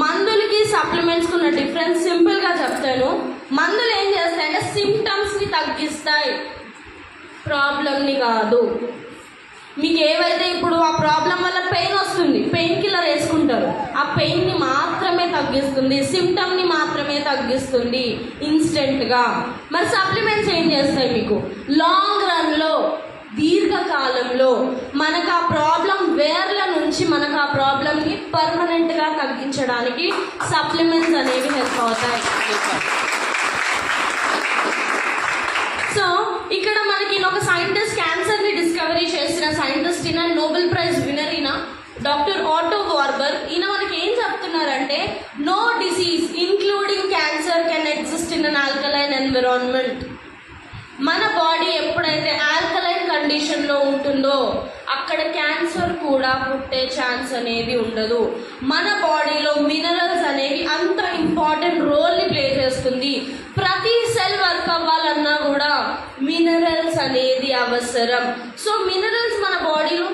మందులకి సప్లిమెంట్స్కి ఉన్న డిఫరెన్స్ సింపుల్గా చెప్తాను. మందులు ఏం చేస్తాయంటే సిమ్టమ్స్ని తగ్గిస్తాయి, ప్రాబ్లమ్ని కాదు. మీకు ఏవైతే ఇప్పుడు ఆ ప్రాబ్లం వల్ల పెయిన్ వస్తుంది, పెయిన్ కిల్లర్ వేసుకుంటారు, ఆ పెయిన్ని మాత్రమే తగ్గిస్తుంది, సిమ్టమ్ని మాత్రమే తగ్గిస్తుంది ఇన్స్టెంట్గా. మరి సప్లిమెంట్స్ ఏం చేస్తాయి? మీకు లాంగ్ రన్లో, దీర్ఘకాలంలో మనకు ఆ ప్రాబ్లం వేర్ల నుంచి మనకు ఆ ప్రాబ్లంని పర్మనెంట్గా తగ్గించడానికి సప్లిమెంట్స్ అనేవి హెల్ప్ అవుతాయి. సో ఇక్కడ మనకి ఒక సైంటిస్ట్, క్యాన్సర్ని డిస్కవరీ చేసిన సైంటిస్ట్, ఈయన నోబెల్ ప్రైజ్ విన్నర్, ఈయన డాక్టర్ ఆటో వార్బర్. ఈయన మనకి ఏం చెప్తున్నారంటే, no disease including cancer can exist in an alkaline environment. మన బాడీ ఎప్పుడైతే ఆల్కలైన్ కండిషన్లో ఉంటుందో అక్కడ క్యాన్సర్ కూడా పుట్టే ఛాన్స్ అనేది ఉండదు. మన బాడీలో మినరల్స్ అనేవి అంత ఇంపార్టెంట్ రోల్ని ప్లే చేస్తుంది. ప్రతి సెల్ వర్క్ అవ్వాలన్నా కూడా మినరల్స్ అనేది అవసరం. సో మినరల్స్ మన బాడీలో